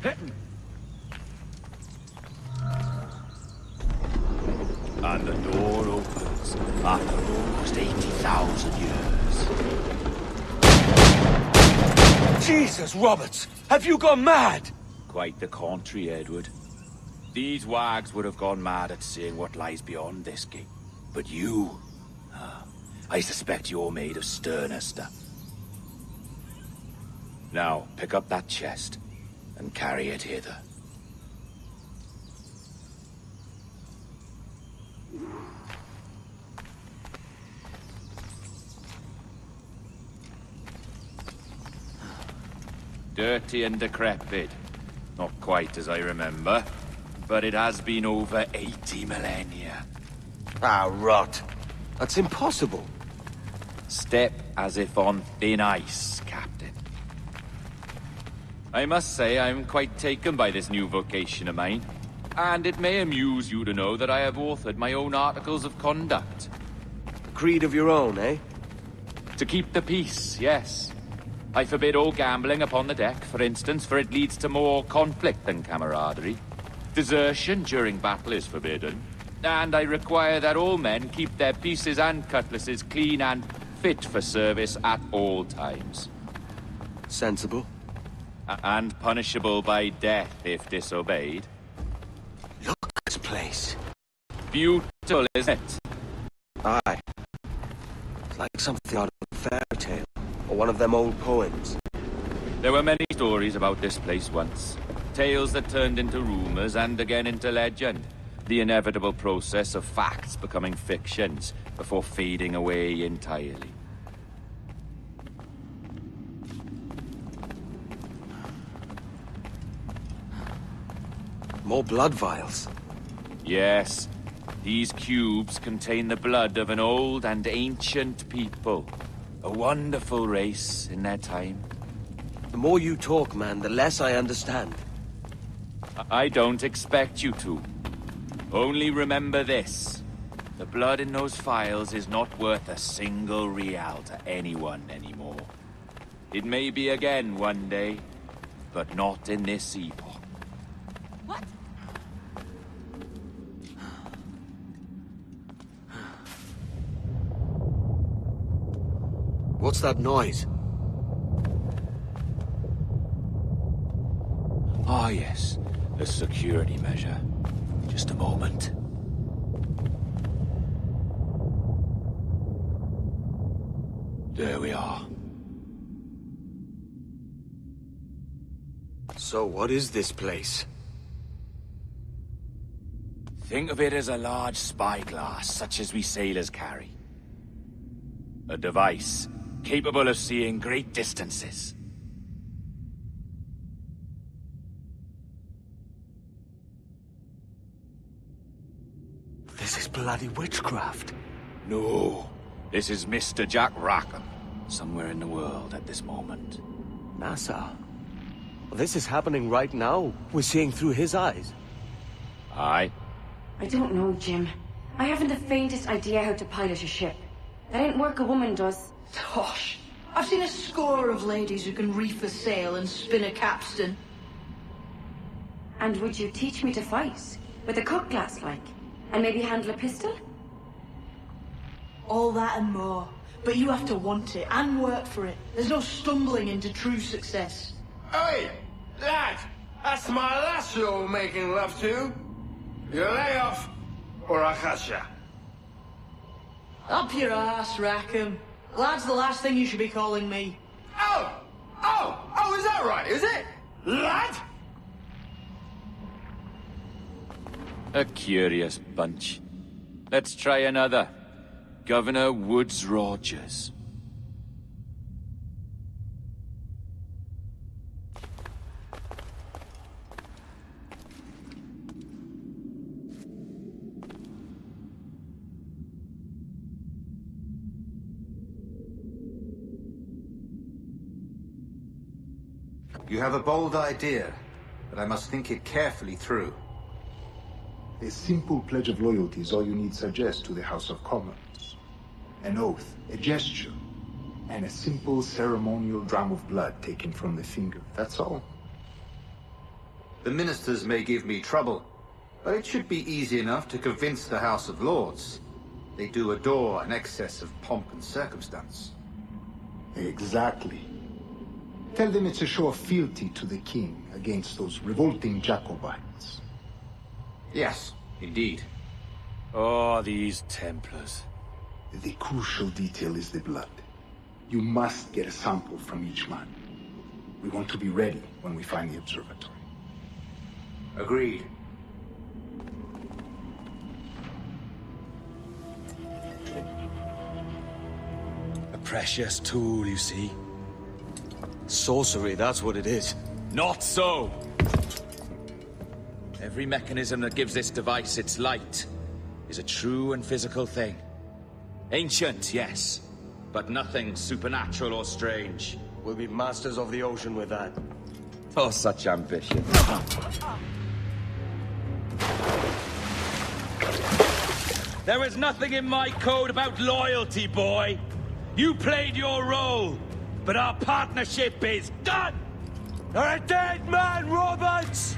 And the door opens after almost 80,000 years. Jesus, Roberts! Have you gone mad? Quite the contrary, Edward. These wags would have gone mad at seeing what lies beyond this gate. But you... I suspect you're made of sterner stuff. Now, pick up that chest and carry it hither. Dirty and decrepit. Not quite as I remember, but it has been over 80 millennia. Ah, rot. That's impossible. Step as if on thin ice, Captain. I must say I'm quite taken by this new vocation of mine. And it may amuse you to know that I have authored my own articles of conduct. A creed of your own, eh? To keep the peace, yes. I forbid all gambling upon the deck, for instance, for it leads to more conflict than camaraderie. Desertion during battle is forbidden. And I require that all men keep their pieces and cutlasses clean and fit for service at all times. Sensible. And punishable by death if disobeyed. Look at this place. Beautiful, isn't it? Aye. It's like something out of a fairy tale, or one of them old poems. There were many stories about this place once. Tales that turned into rumors and again into legend. The inevitable process of facts becoming fictions before fading away entirely. More blood vials. Yes, these cubes contain the blood of an old and ancient people. A wonderful race in their time. The more you talk, man, the less I understand. I don't expect you to. Only remember this. The blood in those files is not worth a single real to anyone anymore. It may be again one day, but not in this epoch. What? What's that noise? Ah, yes. A security measure. Just a moment. There we are. So what is this place? Think of it as a large spyglass, such as we sailors carry. A device capable of seeing great distances. This is bloody witchcraft. No, this is Mr. Jack Rackham, somewhere in the world at this moment. NASA. This is happening right now. We're seeing through his eyes. Aye. I don't know, Jim. I haven't the faintest idea how to pilot a ship. That ain't work a woman does. Tosh. I've seen a score of ladies who can reef a sail and spin a capstan. And would you teach me to fight? With a cutlass, like? And maybe handle a pistol? All that and more. But you have to want it and work for it. There's no stumbling into true success. Hey, lad! That's my lass you're making love to. You lay off, or I'll catch ya. Up your ass, Rackham. Lad's the last thing you should be calling me. Oh, is that right, is it? Lad? A curious bunch. Let's try another. Governor Woodes Rogers. You have a bold idea, but I must think it carefully through. A simple pledge of loyalty is all you need suggest to the House of Commons. An oath, a gesture, and a simple ceremonial dram of blood taken from the finger. That's all. The ministers may give me trouble, but it should be easy enough to convince the House of Lords. They do adore an excess of pomp and circumstance. Exactly. Tell them it's a show of fealty to the king against those revolting Jacobites. Yes, indeed. Oh, these Templars. The crucial detail is the blood. You must get a sample from each man. We want to be ready when we find the observatory. Agreed. A precious tool, you see. Sorcery, that's what it is. Not so! Every mechanism that gives this device its light is a true and physical thing. Ancient, yes, but nothing supernatural or strange. We'll be masters of the ocean with that. Oh, such ambition. There is nothing in my code about loyalty, boy. You played your role, but our partnership is done! You're a dead man, Roberts!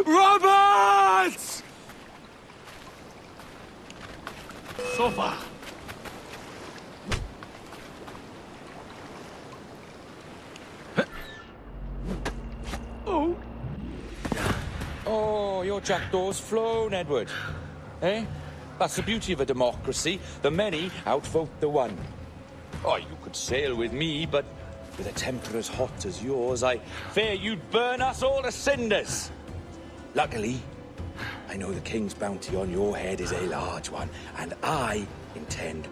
Roberts! Sofa! Oh, your jackdaw's flown, Edward. Eh? That's the beauty of a democracy. The many outvote the one. Oh, you could sail with me, but with a temper as hot as yours, I fear you'd burn us all to cinders. Luckily, I know the king's bounty on your head is a large one, and I intend to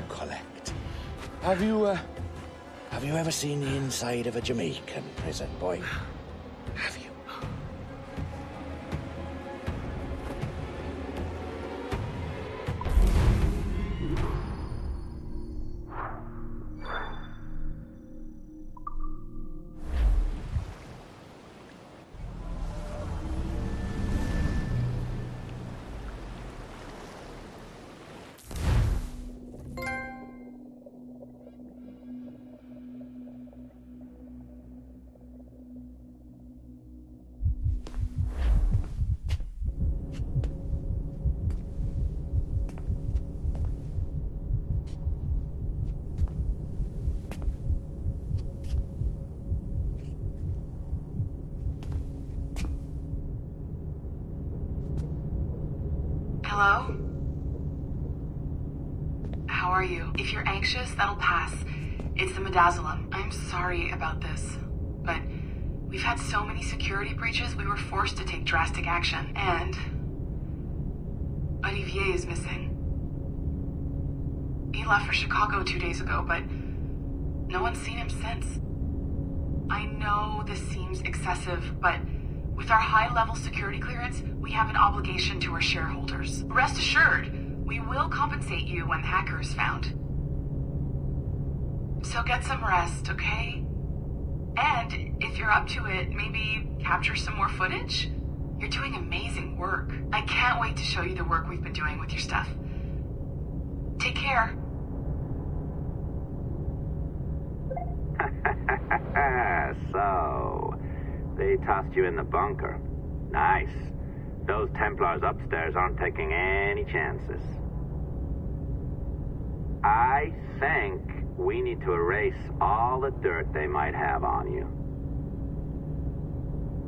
collect. Have you ever seen the inside of a Jamaican prison, boy? Have you? Hello? How are you? If you're anxious, that'll pass. It's the midazolam. I'm sorry about this, but we've had so many security breaches, we were forced to take drastic action, and Olivier is missing. He left for Chicago 2 days ago, but no one's seen him since. I know this seems excessive, but with our high-level security clearance, we have an obligation to our shareholders. Rest assured, we will compensate you when the hacker is found. So get some rest, okay? And if you're up to it, maybe capture some more footage? You're doing amazing work. I can't wait to show you the work we've been doing with your stuff. Take care. So, they tossed you in the bunker. Nice. Those Templars upstairs aren't taking any chances. I think we need to erase all the dirt they might have on you.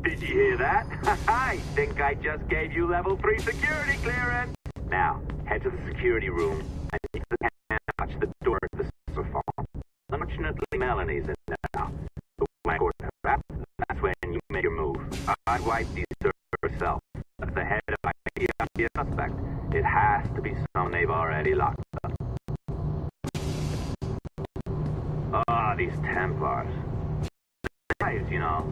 Did you hear that? I think I just gave you level 3 security clearance. Now, head to the security room. I need to watch the door to the sofa. Unfortunately, Melanie's in there now. That's when you make your move. I'd wipe these dirt herself. That's the head of my suspect. It has to be someone they've already locked up. Ah, these Templars. You know,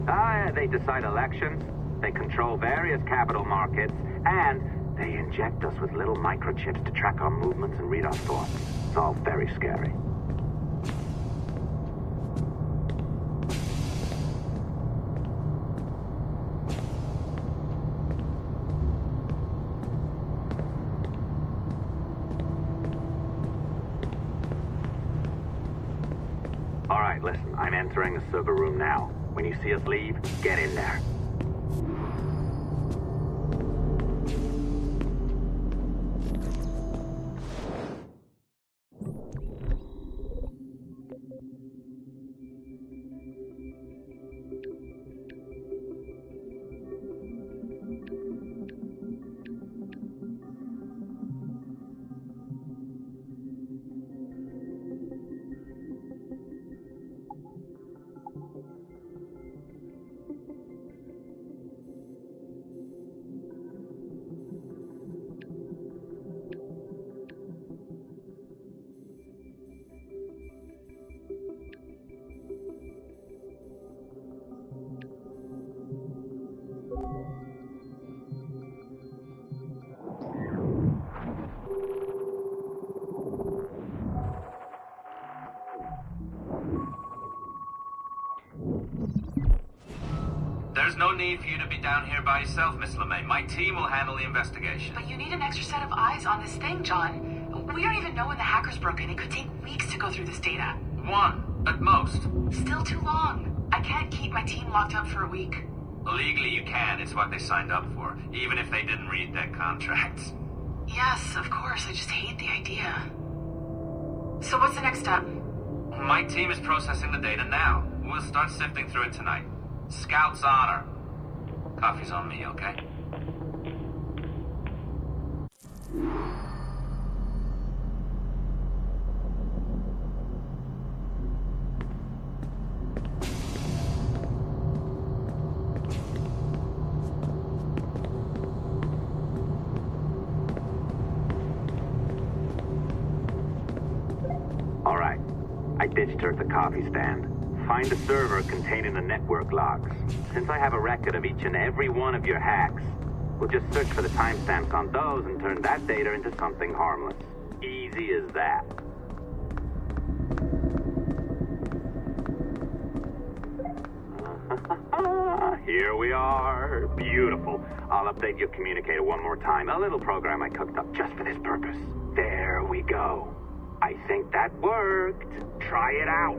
they decide elections, they control various capital markets, and they inject us with little microchips to track our movements and read our thoughts. It's all very scary. All right, listen, I'm entering the server room now. When you see us leave, get in there. There's no need for you to be down here by yourself, Miss LeMay. My team will handle the investigation. But you need an extra set of eyes on this thing, John. We don't even know when the hackers broke in. It could take weeks to go through this data. One, at most. Still too long. I can't keep my team locked up for a week. Legally, you can. It's what they signed up for, even if they didn't read their contracts. Yes, of course. I just hate the idea. So what's the next step? My team is processing the data now. We'll start sifting through it tonight. Scout's honor. Coffee's on me, okay? All right. I ditched her at the coffee stand. Find the server containing the network logs. Since I have a record of each and every one of your hacks, we'll just search for the timestamps on those and turn that data into something harmless. Easy as that. Here we are. Beautiful. I'll update your communicator one more time. A little program I cooked up just for this purpose. There we go. I think that worked. Try it out.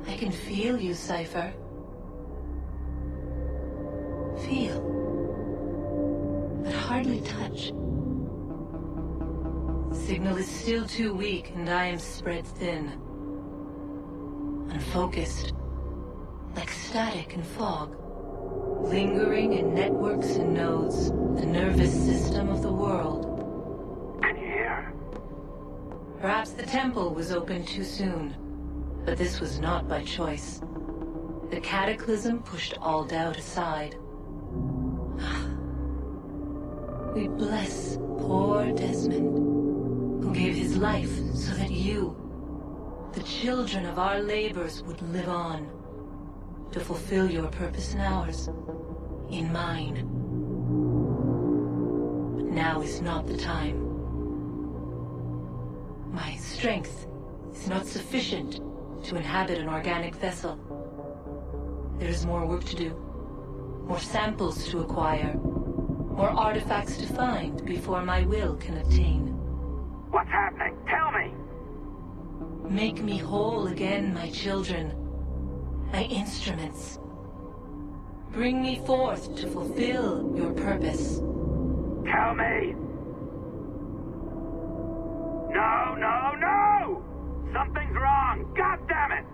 I can feel you, Cypher. Feel. touch. Signal is still too weak, and I am spread thin. Unfocused. Like static and fog. Lingering in networks and nodes. The nervous system of the world. Can you hear? Perhaps the temple was opened too soon. But this was not by choice. The cataclysm pushed all doubt aside. We bless poor Desmond, who gave his life so that you, the children of our labors, would live on, to fulfill your purpose in ours, in mine. But now is not the time. My strength is not sufficient to inhabit an organic vessel. There is more work to do, more samples to acquire, more artifacts to find before my will can obtain. What's happening? Tell me! Make me whole again, my children, my instruments. Bring me forth to fulfill your purpose. Tell me! No, no, no! Something's wrong! God damn it!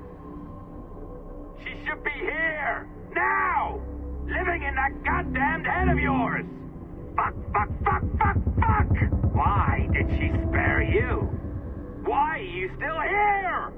She should be here! Now! Living in that goddamned head of yours! Fuck, fuck, fuck, fuck, fuck! Why did she spare you? Why are you still here?